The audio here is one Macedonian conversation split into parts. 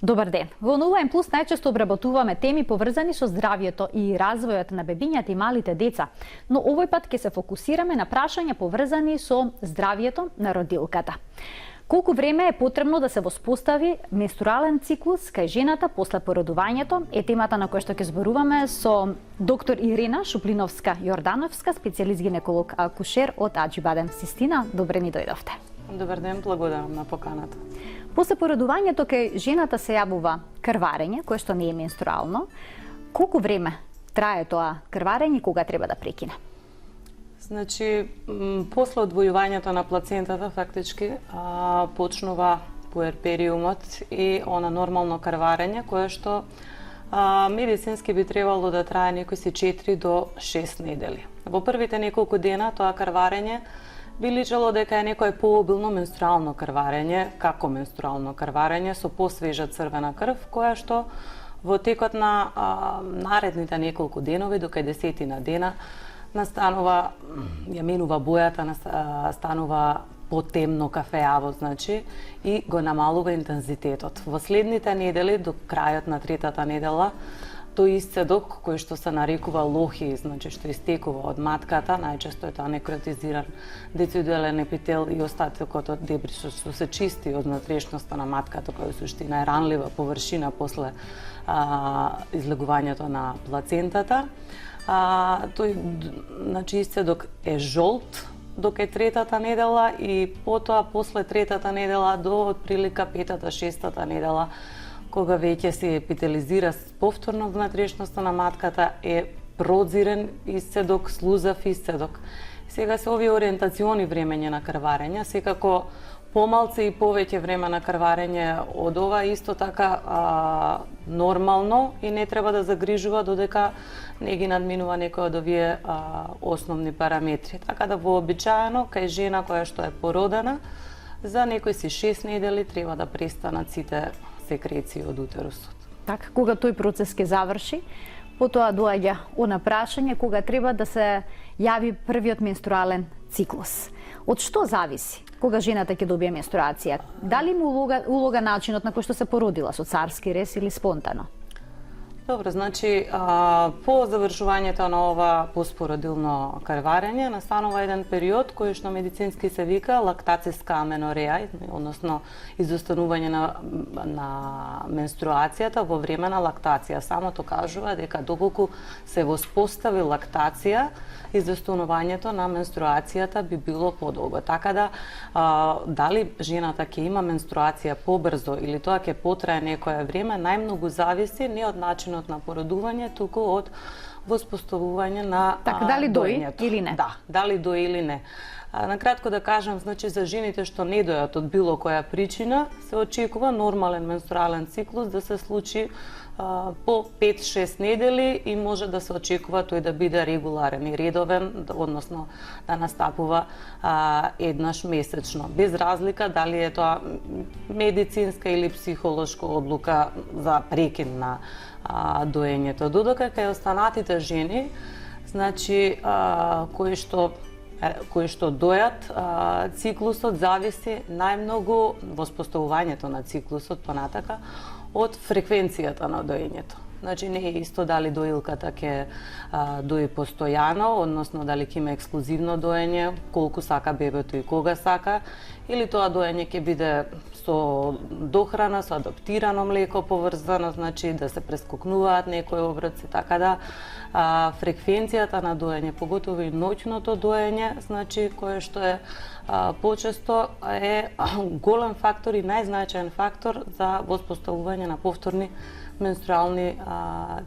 Добар ден. Во Онлайн Плюс најчесто обработуваме теми поврзани со здравјето и развојот на бебињата и малите деца, но овој пат ќе се фокусираме на прашања поврзани со здравјето на родилката. Колку време е потребно да се воспостави менструален циклус кај жената после породувањето е темата на која што ќе зборуваме со доктор Ирина Шуплиновска-Јордановска, специјалист гинеколог акушер од Аџибадем Систина. Добре ни дојдовте. Добар ден, благодарам на поканата. После породувањето кај жената се јавува крварење, кое што не е менструално. Колку време трае тоа крварење и кога треба да прекине? Значи, после одвојувањето на плацентата, фактички, почнува пуерпериумот и она нормално крварење, кое што медицински би требало да трае некои си 4 до 6 недели. Во првите неколку дена тоа крварење би личело дека е некое пообилно менструално крварење, како менструално крварење со посвежа црвена крв, која што во текот на наредните неколку денови, до 10 дена, настанува, ја менува бојата, станува потемно кафеаво, значи, и го намалува интензитетот. Во следните недели, до крајот на третата недела, тој исцедок кој што се нарекува лохи, значи што истекува од матката, најчесто е тоа некротизиран децидуелен епител и остатокот од дебри што се чисти од внатрешноста на матката, која суштина е ранлива површина после излегувањето на плацентата. Тој, значи, исцедок е жолт до кај третата недела и потоа после третата недела до отприлика петата, шестата недела, кога веќе се епителизира повторно внатрешноста на матката, е прозирен исцедок, слузав исцедок. Сега се овие ориентациони времења на крварење, секако помалце и повеќе време на крварење од ова исто така нормално и не треба да загрижува додека не ги надминува некој од овие основни параметри. Така да вообичаено кај жена која што е породена, за некои си 6 недели треба да престанат сите секреции од утерусот. Така, кога тој процес ќе заврши, потоа доаѓа она прашање кога треба да се јави првиот менструален циклус. Од што зависи кога жената ќе добие менструација? Дали му улога начинот на кој што се породила, со царски рез или спонтано? Добро, значи, по завршувањето на ова постпородилно крварење настанува еден период кој што медицински се вика лактациска аменореја, односно изостанување на менструацијата во време на лактација. Самото кажува дека доколку се воспостави лактација, изостанувањето на менструацијата би било подолго. Така да, дали жената ќе има менструација побрзо или тоа ќе потрае некое време, најмногу зависи не од начинот на породување, туку од воспоставување на така, дали дои или не? Да, дали дои или не. Накратко да кажам, значи за жените што не дојат од било која причина, се очекува нормален менструален циклус да се случи по 5-6 недели и може да се очекува тој да биде регуларен и редовен, односно да настапува еднаш месечно, без разлика дали е тоа медицинска или психолошка одлука за прекин на доењето. Додека кај останатите жени, значи кои што дојат, циклусот зависи најмногу, воспоставувањето на циклусот понатака, од фреквенцијата на доењето. Значи не е исто дали доилката ќе дои постојано, односно дали ќе има ексклузивно доење, колку сака бебето и кога сака, или тоа доење ќе биде со дохрана, со адаптирано млеко поврзано, значи да се прескокнуваат некои оброци, така да фреквенцијата на доење, поготово и ноќното доење, значи кое што е почесто е голем фактор и најзначаен фактор за воспоставување на повторни менструални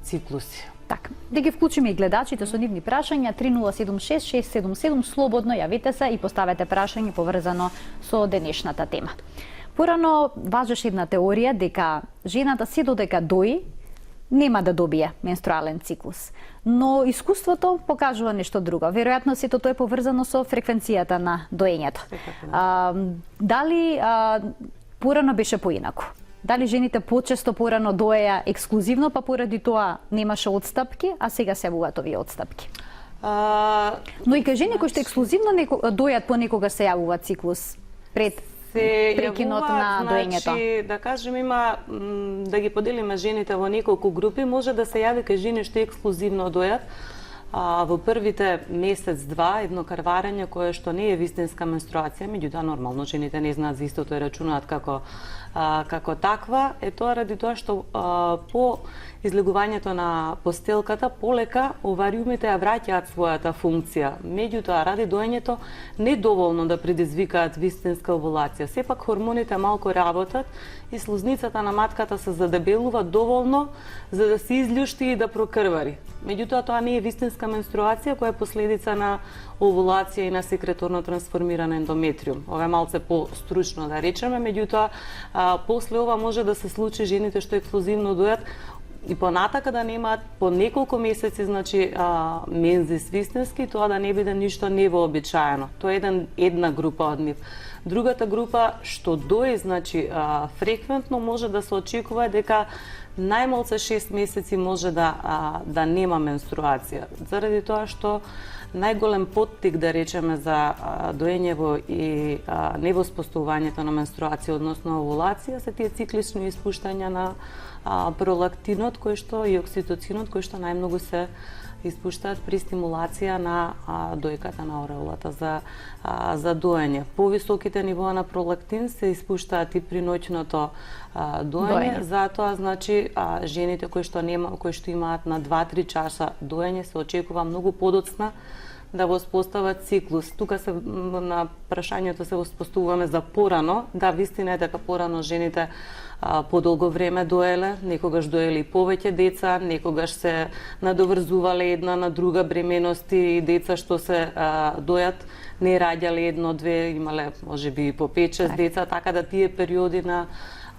циклуси. Така, да ги вклучиме и гледачите со нивни прашања 3076-677, слободно јавете се и поставете прашање поврзано со денешната тема. Порано важеше една теорија дека жената се додека дои нема да добие менструален циклус. Но искуството покажува нешто друго. Веројатно сето тоа е поврзано со фреквенцијата на доењето. Дали порано беше поинаку? Дали жените почесто порано доеја ексклузивно, па поради тоа немаше отстапки, а сега се јавуваат овие отстапки? Но и кај жени кои што ексклузивно дојат понекогаш се јавува циклус пред се прекинот на доењето? Значи, да кажем, има да ги поделиме жените во неколку групи, може да се јави кај жени што ексклузивно дојат во првите месец-два едно карварење кое што не е вистинска менструација, меѓутоа нормално жените не знаат за истото и рачунаат како таква, е тоа ради тоа што по излегувањето на постелката полека овариумите ја враќаат својата функција. Меѓутоа, ради доењето не доволно да предизвикаат вистинска овулација. Сепак хормоните малку работат и слузницата на матката се задебелува доволно за да се изљушти и да прокрвари. Меѓутоа, тоа не е вистинска менструација која е последица на овулација и на секреторно трансформиран ендометриум. Ова е малце по-стручно да речеме, меѓутоа после ова може да се случи жените што ексклузивно дојат и понатака да немаат по неколку месеци, значи мензис вистински, тоа да не биде ништо невообичаено. Тоа е една група од нив. Другата група што дои, значи фреквентно може да се очекува дека најмалце 6 месеци може да нема менструација. Заради тоа што најголем поттик, да речеме, за доењево и невоспоставувањето на менструација, односно овулација, се тие циклични испуштања на пролактинот и окситоцинот, кои што најмногу се испуштаат при стимулација на дојката на ореолата за доење. Повисоките нивоа на пролактин се испуштаат и при ноќното доење, затоа значи жените кои што имаат на 2-3 часа доење се очекува многу подоцна да воспостават циклус. Тука се на прашањето се воспоставуваме за порано. Да, вистина е дека порано жените подолго време доеле, некогаш доеле и повеќе деца, некогаш се надоврзувале една на друга бременности и деца што се дојат не раѓале едно-две, имале можеби и по 5-6 деца, така да тие периоди на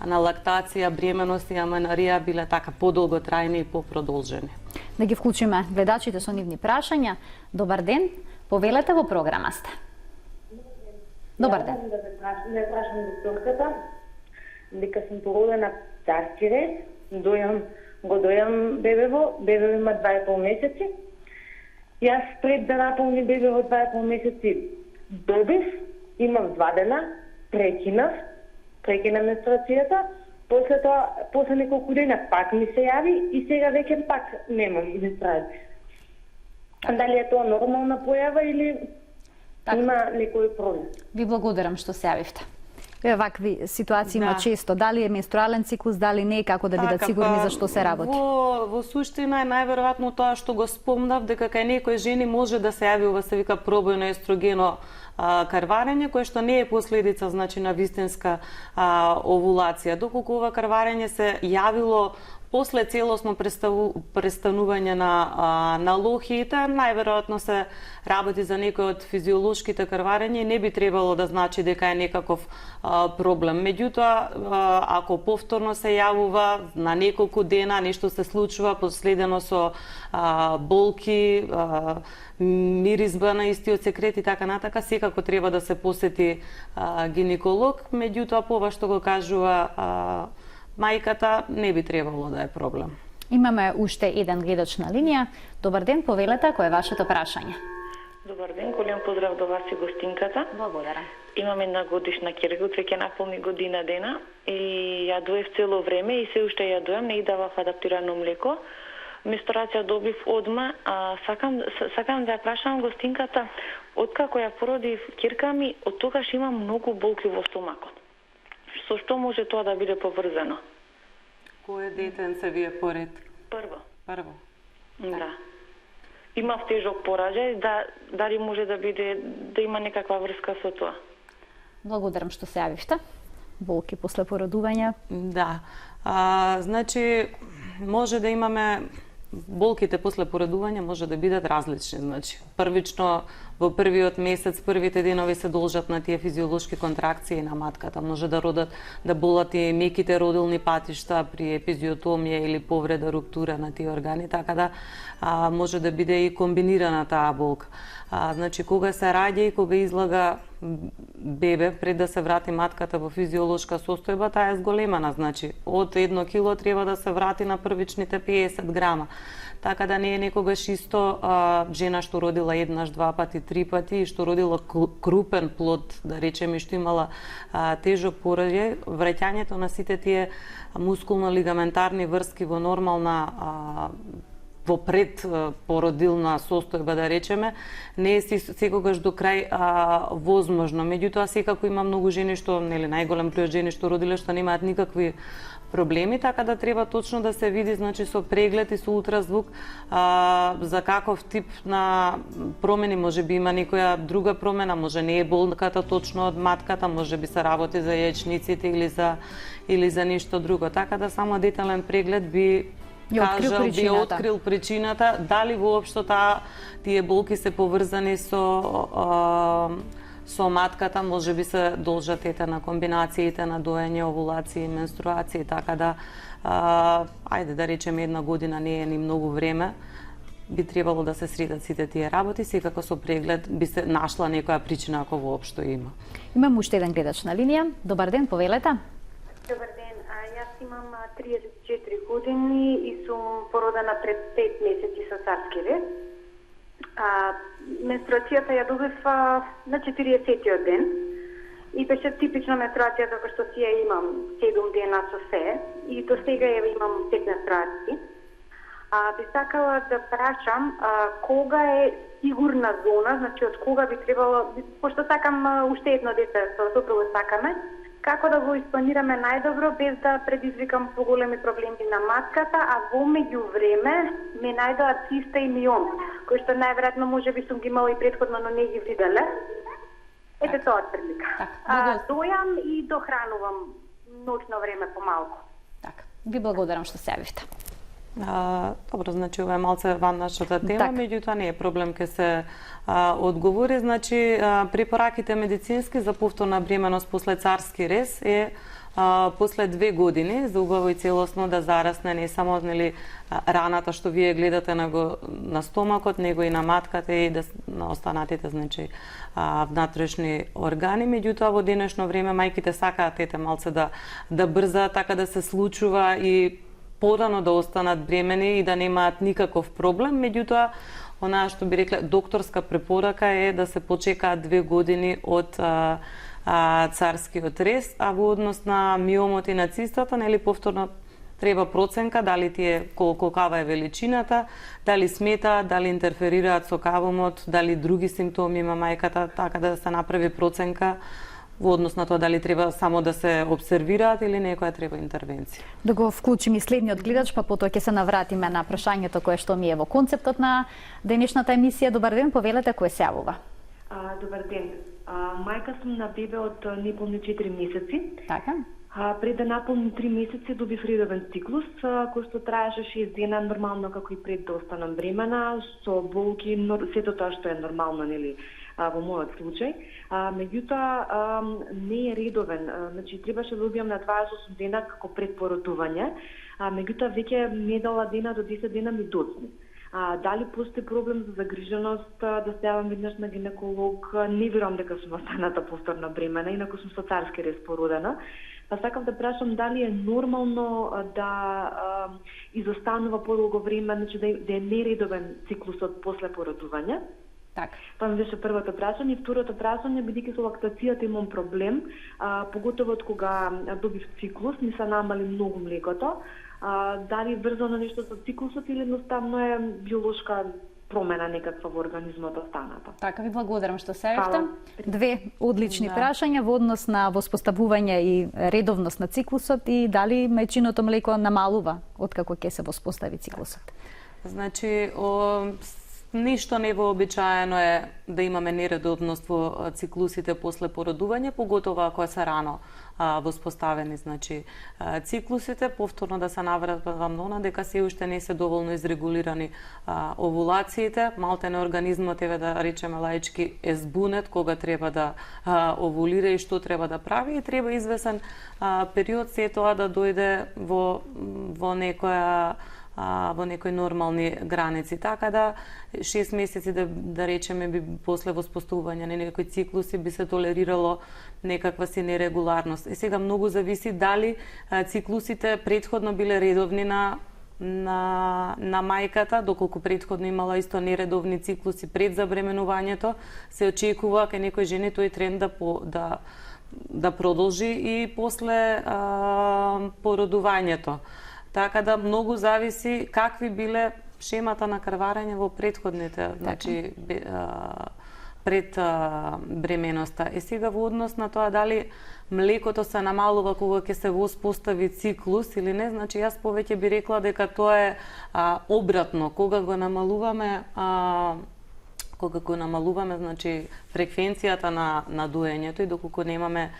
лактација, бременост и аменарија биле така подолго трајни и попродолжени. Да ги вклучиме гледачите со нивни прашања. Добар ден, повелете во програма сте. Добар ден. Да прашам докторката, дека сум породена царски ред, го дојам бебево има 2,5 месеци. Јас пред да наполни бебево 2,5 месеци добив, имав 2 дена, прекина менструацијата, после неколку дена пак ми се јави и сега веќе пак немам менструација. Дали е тоа нормална појава или има некој проблем? Ви благодарам што се јавивте. Вакви ситуации има често. Дали е менструален циклус, дали не, како да бидат сигурни за што се работи? Во суштина е најверојатно тоа што го спомнав, дека кај некои жени може да се јави ова се вика пробојно естрогено карварење, кое што не е последица, значи, на вистинска овулација. Доколку ова карварење се јавило после целосно престанување на лохиите, најверојатно се работи за некој од физиолошките карварења и не би требало да значи дека е некаков проблем. Меѓутоа, ако повторно се јавува на неколку дена, нешто се случува, последено со болки, миризба на истиот секрет и така натака, секако треба да се посети гинеколог. Меѓутоа, по ова што го кажува мајката, не би требало да е проблем. Имаме уште еден гледач на линија. Добар ден, повелете, кој е вашето прашање? Добар ден, голем поздрав до вас и гостинката. Благодарам. Имам една годишна ќерка, веќе наполни година дена и ја доев цело време и се уште ја доем, не и давав адаптирано млеко. Менструација добив одма, сакам да ја прашам гостинката, откако ја породив ќерка ми, од тогаш имам многу болки во стомакот. Со што може тоа да биде поврзано? Кое детенце ви е поред? Прво. Да. Имав тежок пораđај, дали може да има некаква врска со тоа? Благодарам што се јавивте. Болки после породување? Да. Значи, може да имаме болките после породување може да бидат различни. Значи, првично во првиот месец, првите денови се должат на тие физиолошки контракции на матката. Може да болат и меките родилни патишта при епизиотомија или повреда, руптура на тие органи, така да може да биде и комбинирана таа болка. Значи, кога се раѓа и кога излага бебе пред да се врати матката во физиолошка состојба, таа е зголемана, значи од 1 кило треба да се врати на првичните 50 грама. Така да не е некогаш исто жена што родила еднаш, два пати, три пати и што родила крупен плод, да речеме, што имала тежок пороѓај, враќањето на сите тие мускулно-лигаментарни врски во нормална во предпородилна состојба, да речеме, не е секогаш до крај возможно. Меѓутоа, секако има многу жени што, нели, најголем број жени што родиле што немаат никакви проблеми, така да треба точно да се види, значи, со преглед и со ултразвук за каков тип на промени, може би има некоја друга промена, може не е болката точно од матката, може би се работи за јајчниците или за нешто друго. Така да само детален преглед би открил причината, дали воопшто тие болки се поврзани со матката, може би се должат на комбинациите на доење, овулација и менструација, така да ајде да речеме 1 година не е ни многу време, би требало да се средат сите тие работи, секако со преглед би се нашла некоја причина ако воопшто има. Имам уште еден гледач на линија. Добар ден, повелете. Добар ден, јас имам 34 години и сум породена пред 5 месеци со царски рез. Менструацијата ја добив на 40-тиот ден и беше типична менструација како што си ја имам 7 дена со се и до сега ја имам 5 менструации. Би сакала да прашам кога е сигурна зона, значи од кога би требало, пошто сакам уште едно дете, со сопругот сакаме, како да го испланираме најдобро без да предизвикам поголеми проблеми на матката, а во меѓувреме ме најдоа циста и миом, кои што најверојатно можеби сум ги имала и претходно, но не ги виделе. Ете тоа од прилика. Дојам и дохранувам ноќно време помалку. Така, ви благодарам што се јавивте. Добро, значи ова е малце ван нашата тема, меѓутоа не е проблем ке се одговори. Значи, препораките медицински за повторна бременост после царски рез е после 2 години за убаво и целосно да зарасне не само раната што вие гледате на стомакот, него и на матката и на останатите, значи, внатрешни органи. Меѓутоа во денешно време мајките сакаат малце да брзаат, така да се случува и порано да останат бремени и да немаат никаков проблем. Меѓутоа, онаа што би рекле докторска препорака е да се почекаат 2 години од царскиот рез, а во однос на миомот и на цистата, нели повторно треба проценка дали тие каква е величината, дали смета, дали интерферираат со кавумот, дали други симптоми има мајката, така да се направи проценка во однос на тоа дали треба само да се обсервираат или некоја треба интервенција. Да го вклучим и следниот гледач, па потоа ќе се навратиме на прашањето кое што ми е во концептот на денешната емисија. Добар ден, повелете, кој се јавува. Добар ден. Мајка сум на бебе од неполни 4 месеци. Така. Пред да наполни 3 месеци добив редовен циклус, кој што траеше 6 дена, нормално како и пред да останам бремена, со болки, сето тоа што е нормално, нели, во мојот случај. Меѓутоа, не е редовен, значи требаше да добијам на 28 дена како предпородување, меѓутоа веќе недела дена до 10 дена ми доцне. Дали постои проблем за загриженост, да се јавам веднаш на гинеколог, не верувам дека сум останата повторно бремена, инаку сум со царски рез породена. Па сакам да прашам дали е нормално да изостанува подолго време, значи да е нередовен циклусот после породување. Така. Тоа ми беше првото прашање. Второто прашање, бидејќи со лактацијата имам проблем, поготово од кога добив циклус, ми се намали многу млекото. Дали врзано нешто со циклусот или едноставно е биолошка промена некаква во организмот останата. Така, ви благодарам што се јавивте. Две одлични прашања во однос на воспоставување и редовност на циклусот и дали мајчиното млеко намалува откако ќе се воспостави циклусот. Значи, ништо невообичаено е да имаме нередовност во циклусите после породување, поготово ако се рано воспоставени, значи циклусите, повторно да се навратам на дека се уште не се доволно изрегулирани овулациите, малтене организмот да речеме лаички е збунет кога треба да овулира и што треба да прави и треба извесен период се тоа да дојде во некоја во некои нормални граници. Така да 6 месеци да речеме би после воспоставување на некои циклуси би се толерирало некаква си нерегуларност. И сега многу зависи дали циклусите претходно биле редовни на мајката, доколку претходно имала исто нередовни циклуси пред забременувањето, се очекува кај некои жени тој тренд да продолжи и после породувањето. Така да многу зависи какви биле шемата на крварење во претходните, значи пред бременоста. И сега во однос на тоа дали млекото се намалува кога ќе се воспостави циклус или не, значи јас повеќе би рекла дека тоа е обратно. Кога го намалуваме значи фреквенцијата на доењето и доколку немаме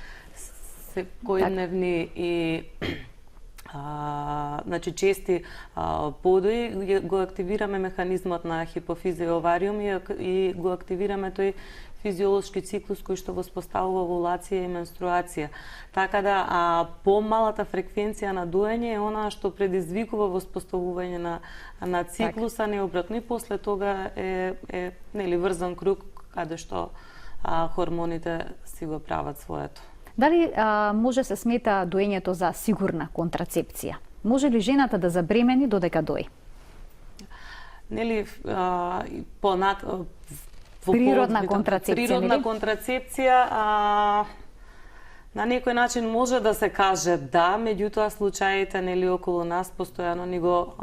секојдневни и значи чести подои, го активираме механизмот на хипофиза и овариум и го активираме тој физиолошки циклус кој што воспоставува овулација и менструација. Така да помалата фреквенција на доење е она што предизвикува воспоставување на циклуса, не обратно. И после тога е нели врзан круг каде што хормоните си го прават своето. Дали може се смета доењето за сигурна контрацепција? Може ли жената да забремени додека дои? Нели природна контрацепција, природна контрацепција на некој начин може да се каже да, меѓутоа случаите нели околу нас постојано ни го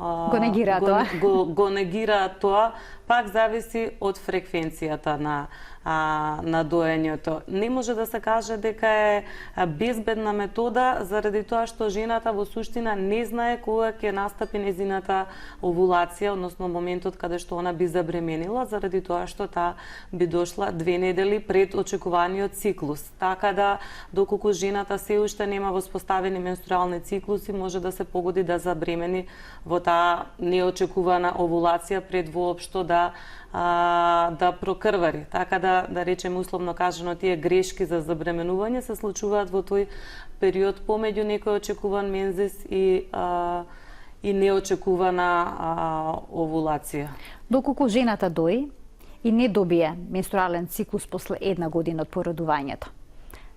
негираат тоа, пак зависи од фреквенцијата на доењето. Не може да се каже дека е безбедна метода заради тоа што жената во суштина не знае кога ќе настапи незината овулација, односно моментот каде што она би забременила, заради тоа што таа би дошла 2 недели пред очекуваниот циклус. Така да доколку жената се уште нема воспоставени менструални циклуси, може да се погоди да забремени во таа неочекувана овулација пред воопшто да прокрвари. Така да речеме условно кажано, тие грешки за забременување се случуваат во тој период помеѓу некој очекуван мензис и неочекувана овулација. Доколку жената дои и не добие менструален циклус после 1 година од породувањето,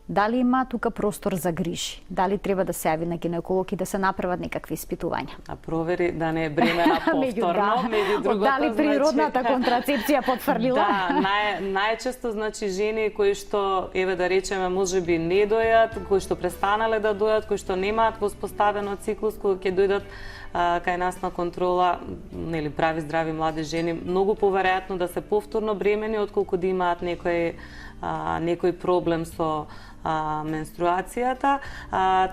дали има тука простор за грижи? Дали треба да се јави на гинеколог и да се направат некакви испитувања? Да провери да не е бремена повторно, меѓу другото. Дали природната контрацепција потврдила? Да, најчесто значи жени кои што еве да речеме можеби не дојат, кои што престанале да дојат, кои што немаат воспоставено циклус, кога ќе дојдат кај нас на контрола, нели прави здрави млади жени, многу поверојатно да се повторно бремени отколку да имаат некој проблем со менструацијата,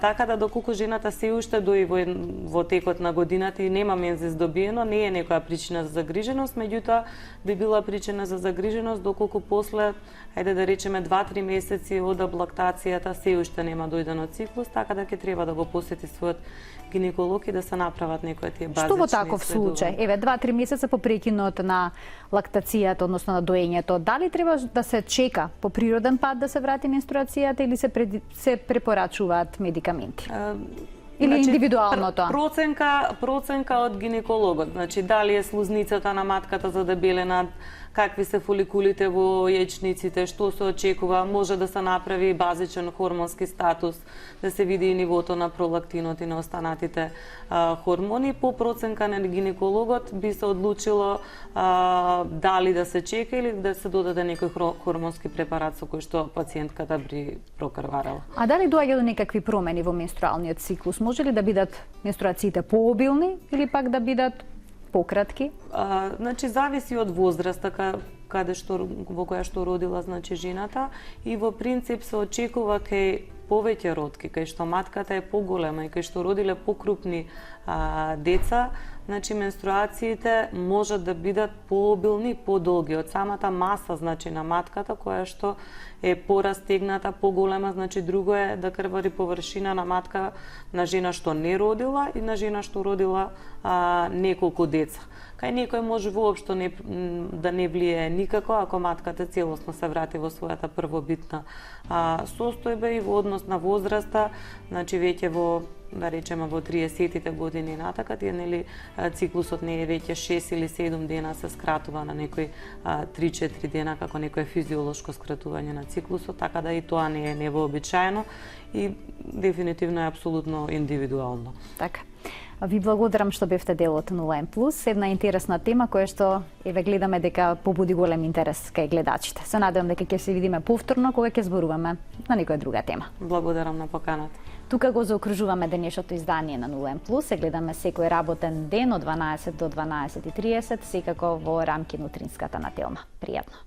така да доколку жената се уште дои во текот на годината и нема мензис добиено, не е некоја причина за загриженост, меѓутоа би била причина за загриженост доколку после, ајде да речеме 2-3 месеци од аблактацијата се уште нема дојдено циклус, така да ќе треба да го посети својот гинеколог и да се направат некои тие базични. Што во таков случај? Еве 2-3 месеца по прекинот на лактацијата, односно на доењето, дали треба да се чека по природен пат да се врати менструацијата или се препорачуваат медикаменти? Или индивидуално тоа? Проценка од гинекологот. Значи, дали е слузницата на матката задебелена, какви се фоликулите во јајчниците, што се очекува, може да се направи базичен хормонски статус, да се види и нивото на пролактинот и на останатите хормони. По проценка на гинекологот би се одлучило дали да се чека или да се додаде некој хормонски препарат со кој што пациентката би прокрварала. А дали доаѓа до некакви промени во менструалниот циклус? Може ли да бидат менструациите пообилни или пак да бидат пократки? Значи зависи од возраста во која што родила значи жената и во принцип се очекува кај повеќе родки, кај што матката е поголема и кај што родиле покрупни деца, значи менструациите можат да бидат пообилни, подолги од самата маса значи на матката која што е порастегната, поголема, значи друго е да крвари површина на матка на жена што не родила и на жена што родила неколку деца. Кај некој може воопшто да не влијае никако ако матката целосно се врати во својата првобитна состојба и во однос на возраста, значи веќе во да речеме во 30-тите години натака, тие нели циклусот не е веќе 6 или 7 дена, се скратува на некои 3-4 дена како некое физиолошко скратување на циклусот, така да и тоа не е невообичаено и дефинитивно е апсолутно индивидуално. Така. Ви благодарам што бевте дел од 0N+, една интересна тема која што еве гледаме дека побуди голем интерес кај гледачите. Се надевам дека ќе се видиме повторно кога ќе зборуваме на некоја друга тема. Благодарам на поканата. Тука го заокружуваме денешното издание на 0N+, се гледаме секој работен ден од 12 до 12:30, секако во рамки на утринската на Телма. Пријатно.